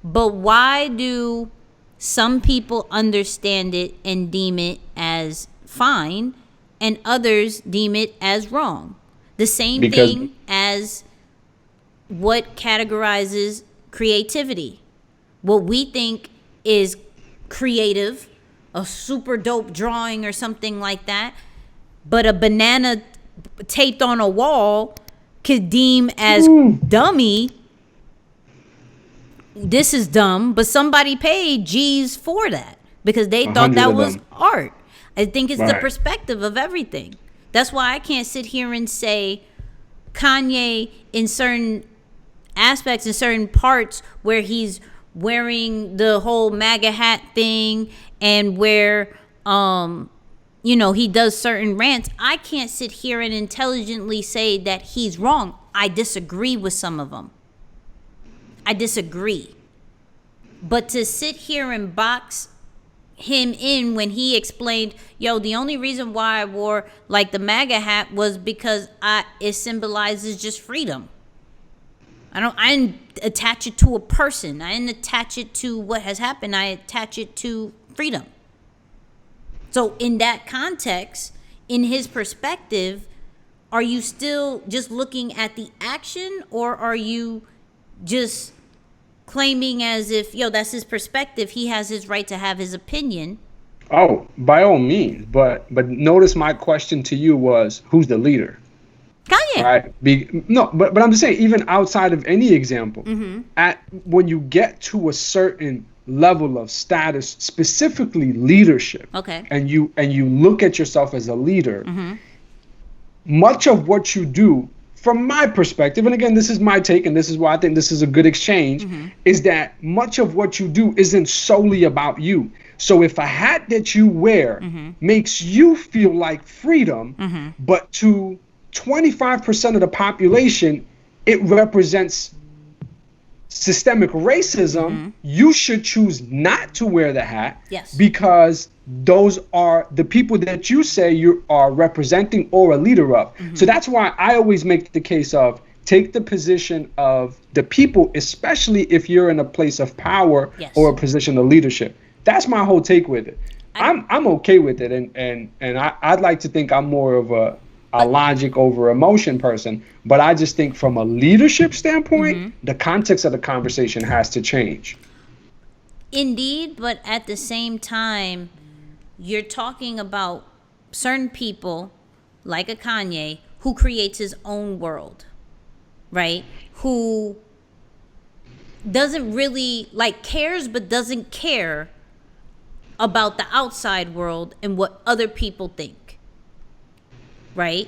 But why do some people understand it and deem it as fine and others deem it as wrong? The same Because thing as what categorizes creativity. What we think is creative, a super dope drawing or something like that, but a banana taped on a wall could deem as dummy. This is dumb, but somebody paid G's for that because they a thought hundred that of was them. art. I think it's the Right. perspective of everything. That's why I can't sit here and say Kanye in certain aspects, in certain parts where he's wearing the whole MAGA hat thing and where he does certain rants. I can't sit here and intelligently say that he's wrong. I disagree with some of them. I disagree. But to sit here and box him in when he explained, the only reason why I wore like the MAGA hat was because it symbolizes just freedom. I didn't attach it to a person. I didn't attach it to what has happened. I attach it to freedom. So in that context, in his perspective, are you still just looking at the action, or are you just claiming as if, that's his perspective, he has his right to have his opinion? Oh, by all means. But notice my question to you was, who's the leader? Kanye. Right? No, but I'm just saying, even outside of any example, at when you get to a certain level of status, specifically leadership, Okay. and you look at yourself as a leader, much of what you do, from my perspective, and again, this is my take, and this is why I think this is a good exchange, is that much of what you do isn't solely about you. So if a hat that you wear makes you feel like freedom, but to 25% of the population, it represents systemic racism, you should choose not to wear the hat. Yes. Because those are the people that you say you are representing or a leader of. So that's why I always make the case of take the position of the people, especially if you're in a place of power or a position of leadership. That's my whole take with it. I'm okay with it, and I'd like to think I'm more of a logic over emotion person, but I just think from a leadership standpoint, the context of the conversation has to change. Indeed, but at the same time, you're talking about certain people, like a Kanye, who creates his own world, right? Who doesn't really, cares, but doesn't care about the outside world and what other people think, right?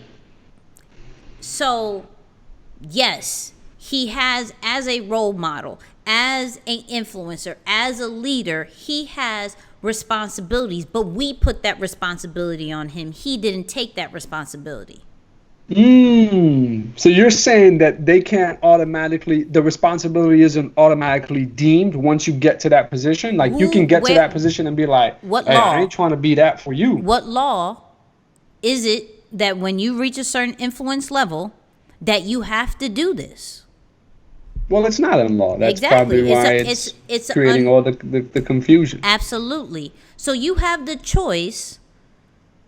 So, yes, he has, as a role model, as an influencer, as a leader, he has responsibilities, but we put that responsibility on him. He didn't take that responsibility. So you're saying that they can't automatically, the responsibility isn't automatically deemed once you get to that position? Like you can get to that position and be like, what hey, I law? ain't trying to be that for you. What law is it that when you reach a certain influence level that you have to do this? Well, it's not in law. That's Exactly. probably why it's creating all the confusion. Absolutely. So you have the choice,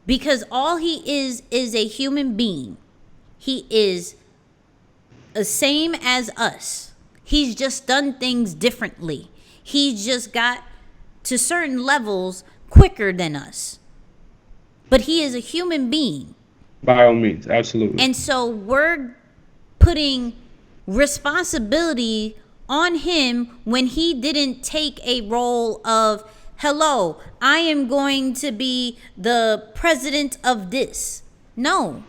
because all he is a human being. He is the same as us. He's just done things differently. He's just got to certain levels quicker than us. But he is a human being. By all means, absolutely. And so we're putting responsibility on him when he didn't take a role of, hello, I am going to be the president of this. No.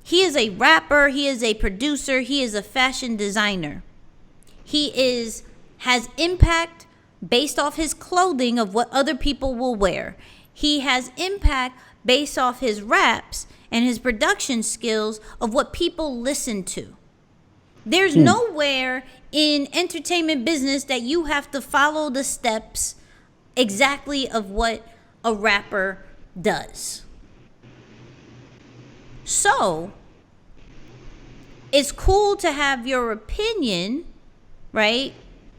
He is a rapper, he is a producer, he is a fashion designer. He has impact based off his clothing of what other people will wear. He has impact based off his raps and his production skills of what people listen to. There's nowhere in entertainment business that you have to follow the steps exactly of what a rapper does. So, it's cool to have your opinion, right?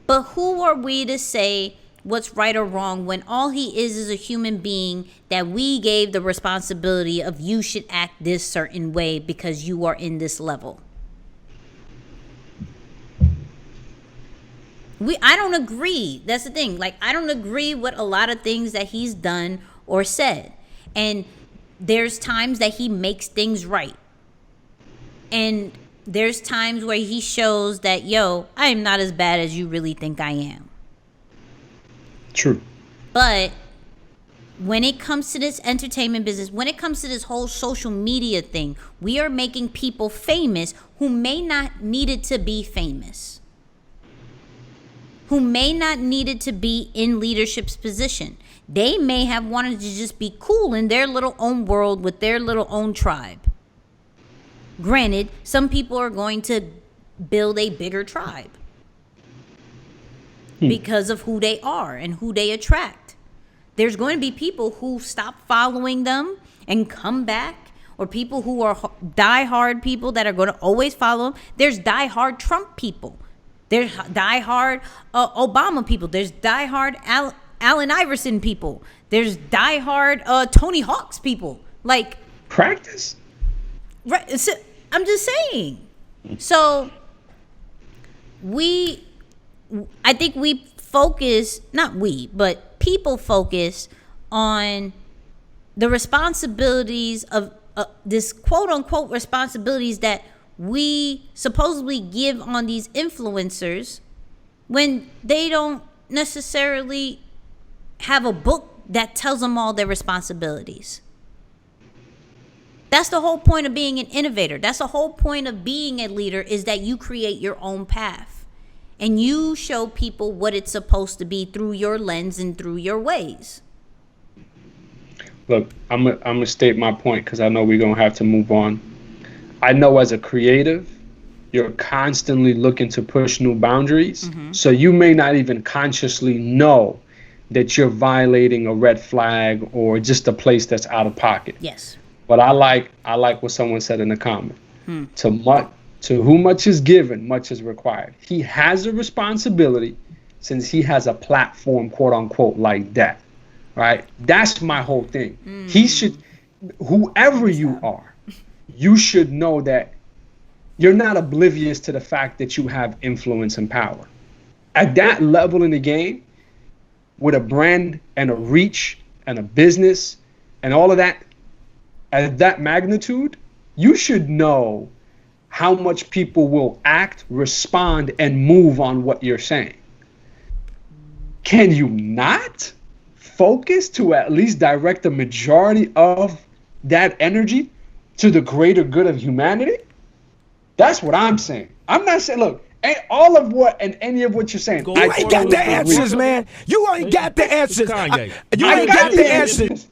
But who are we to say what's right or wrong when all he is a human being that we gave the responsibility of you should act this certain way because you are in this level? I don't agree. That's the thing. Like, I don't agree with a lot of things that he's done or said. And there's times that he makes things right. And there's times where he shows that, yo, I am not as bad as you really think I am. True. But when it comes to this entertainment business, when it comes to this whole social media thing, we are making people famous who may not needed to be famous, who may not needed to be in leadership's position. They may have wanted to just be cool in their little own world with their little own tribe. Granted, some people are going to build a bigger tribe because of who they are and who they attract. There's going to be people who stop following them and come back, or people who are diehard people that are going to always follow them. There's diehard Trump people. There's diehard Obama people. There's diehard Allen Iverson people. There's diehard Tony Hawk's people. Like, practice. Right. So, I'm just saying. So I think we focus, not we, but people focus on the responsibilities of this quote unquote responsibilities that we supposedly give on these influencers when they don't necessarily have a book that tells them all their responsibilities. That's the whole point of being an innovator. That's the whole point of being a leader, is that you create your own path and you show people what it's supposed to be through your lens and through your ways. Look, I'm gonna state my point because I know we're gonna have to move on. I know as a creative, you're constantly looking to push new boundaries. Mm-hmm. So you may not even consciously know that you're violating a red flag or just a place that's out of pocket. Yes. But I like what someone said in the comment. To whom much is given, much is required. He has a responsibility since he has a platform, quote unquote, like that. Right? That's my whole thing. He should, whoever you are, you should know that you're not oblivious to the fact that you have influence and power. At that level in the game, with a brand and a reach and a business and all of that, at that magnitude, you should know how much people will act, respond, and move on what you're saying. Can you not focus to at least direct the majority of that energy to the greater good of humanity? That's what I'm saying. I'm not saying, look, all of what and any of what you're saying. You ain't got the answers, man. You ain't got the answers. You ain't got the answers.